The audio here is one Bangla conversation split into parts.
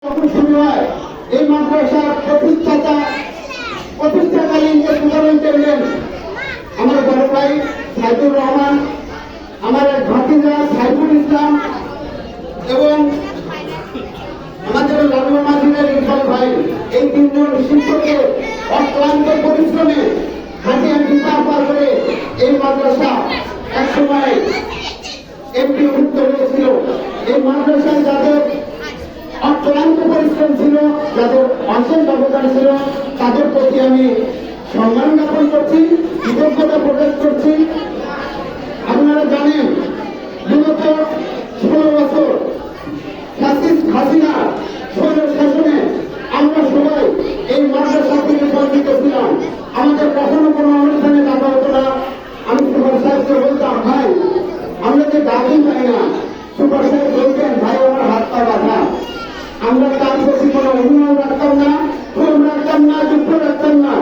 যখন শুরু হয় এই মাদ্রাসার প্রতিষ্ঠাকালীন উদাহরণ করলেন আমার বড় ভাই সাইদুর রহমান, আমার এক ভাতিজা সাইফুল ইসলাম এবং আমাদের লালু মাজিদের ইকবাল ভাই। এই তিনজন শিক্ষকের অক্লান্ত পরিশ্রমে হাজিয়া বিপার পার করে এই মাদ্রাসা একসময় এমপিভুক্ত হয়েছিল। এই মাদ্রাসায় যাদের অক্লান্ত পরিশ্রম ছিল, যাদের অশেষ অবদান ছিল, তাদের প্রতি আমি সম্মান জ্ঞাপন করছি, কৃতজ্ঞতা প্রকাশ করছি। আপনারা জানেন বিগত 16 বছর ফ্যাসিস্ট হাসিনা শাসনে আমরা সবাই এই মাদ্রাসা থেকে বঞ্চিত ছিলাম। আমাদের কখনো কোনো অনুষ্ঠানে ডাকা হতো না। আমি সুপার সাহেবকে বলতাম, ভাই আমরা যে ডাকি পাই না। সুপার সাহেব বলতেন, ভাই আমার হাত পা বাঁধা। আমরা তার প্রতি কোনো অভিমান রাখতাম না, ক্ষোভ রাখতাম না, দুঃখ রাখতাম না।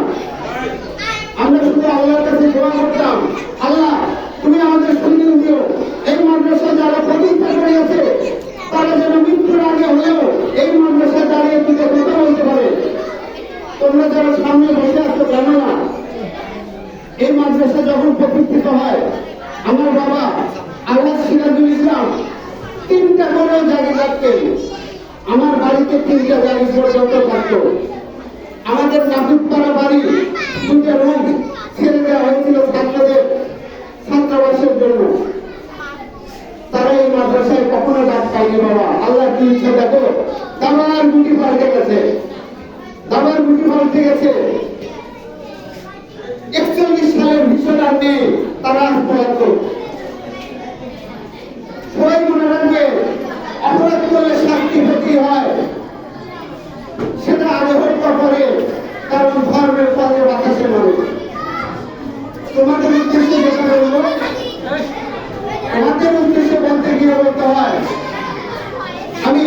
আমরা শুধু আল্লাহর কাছে দোয়া করতাম, আল্লাহ তুমি আমাদের সুযোগ দিও। এই মাদ্রাসা যারা প্রতিষ্ঠা করেছে তারা যেন মৃত্যুর আগে হলেও এই মাদ্রাসা দাঁড়িয়ে দিকে কথা বলতে পারে। তোমরা যারা সামনে বসে আছো জানো না, এই মাদ্রাসা যখন প্রতিষ্ঠিত হয় আমার বাবা আল্লাহ সিরাজুল ইসলাম 3টা করে জায়গা রাখতেন। আমার বাড়িতে 3টা গাড়ি পর্যন্ত থাকত। আমাদের নাটুকপাড়া বাড়ি 2টা রুম ছেড়ে দেওয়া হয়েছিল ছাত্রদের ছাত্রাবাসের জন্য। তারা এই মাদ্রাসায় কখনো ডাক পায়নি। বাবা আল্লাহ কি ইচ্ছা দেখো, দাবার গুটি পাল্টে গেছে, দাবার গুটি পাল্টে গেছে। 41 সালের ভীষণ আর নেই, তারা পলাত। সবাই মনে রাখবে, অপরাধ করলে শাস্তি পেতে হয়, সেটা আগে হত্যা করে, কারণ ধর্মের পথে বাতাসে মানুষ। তোমাদের উদ্দেশ্যে যেটা বলবো, আমাদের উদ্দেশ্যে বলতে গিয়ে বলতে হয়, আমি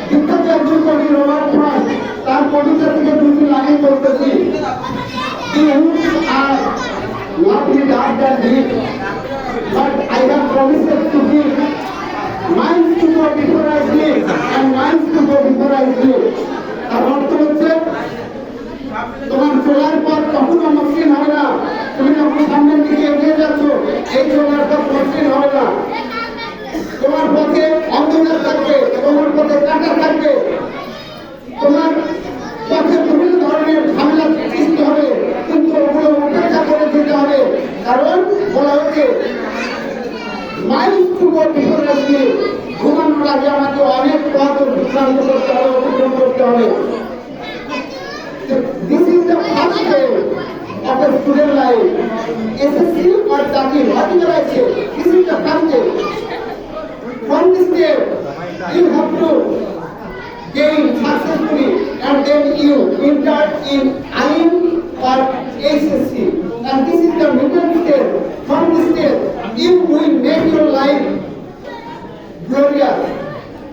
বিখ্যাত একজন কবি রবার্ট ফ্রস্ট তার কবিতা থেকে 2টি লাইন বলতেছি। Lovely dark and deep, but I have promises to give. Minds to go before I sleep, and minds to go before I sleep. তার অর্থ হচ্ছে, তোমার চলার পথ কখনো মসৃণ হবে না। তুমি যখন সামনের দিকে এগিয়ে যাচ্ছ, এই চলার পথ মসৃণ হবে না। তোমার পথে অন্ধকার থাকবে, তোমার পথে কাঁটা থাকবে, তোমার পথে বিভিন্ন ধরনের ঝামেলা সৃষ্টি হবে, কিন্তু ওগুলো উপেক্ষা করে দিতে হবে। কারণ বলা হচ্ছে Miles to go before I sleep, ঘুমানোর আগে আমাকে অনেক পথ অতিক্রান্ত করতে হবে, অতিক্রম করতে হবে। This is the first step of a student life. SSC or Dakil, whatever I say, this is the first step. From this step, you have to gain successfully, and then you enter in IIM or SSC. And this is the middle step. From this step, if we make your life glorious,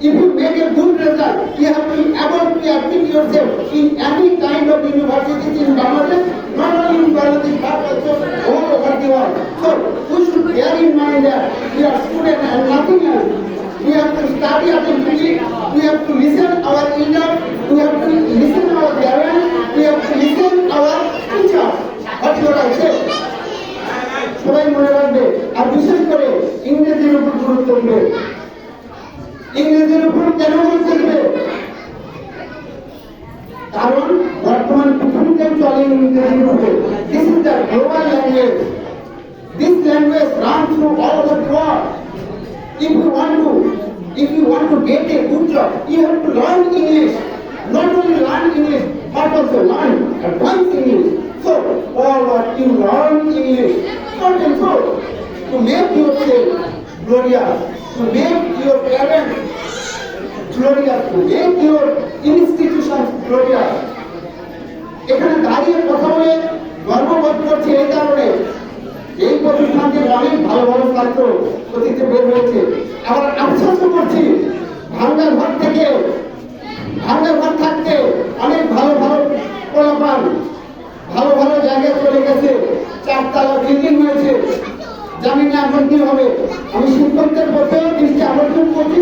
if you make a good result, you have to be able to admit yourself in any kind of universities in Bangladesh, not only in Bangladesh but also all over the world. So we should bear in mind that we are students and nothing else. We have to study attentively, we have to listen our elders, we have to listen our parents, we have to listen our teachers. What should I say? সবাই মনে রাখবে, আর বিশেষ করে ইংরেজির উপর গুরুত্ব দেবে। ইংরেজির উপর কেন গুরুত্ব দেবে? কারণ বর্তমান পৃথিবীতে চলে ইংরেজির উপরে। This is the global language. This language runs through all the world. If you want to get a good job, you have to learn English. Not only learn English, but also learn advanced English. So, all what you learn English, not and so, to make yourself glorious, to make your parents glorious, to make your institutions glorious. এখানে দাঁড়িয়ে কথা বলে গর্ববোধ করছি এই কারণে, এই প্রতিষ্ঠান থেকে অনেক ভালো ভালো ছাত্র অতীতে বের হয়েছে। আবার আফসোসও করছি, ভাঙ্গা ঘর থাকতে অনেক ভালো ভালো পোলাপান ভালো ভালো জায়গায় চলে গেছে, 4তলা বিল্ডিং হয়েছে। জানি না এখন কি হবে। আমি শিক্ষকদের প্রতিও দৃষ্টি আকর্ষণ করছি,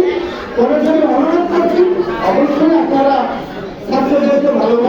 সরাসরি অনুরোধ করছি অবশ্যই আপনারা ছাত্রদেরকে ভালোবাসা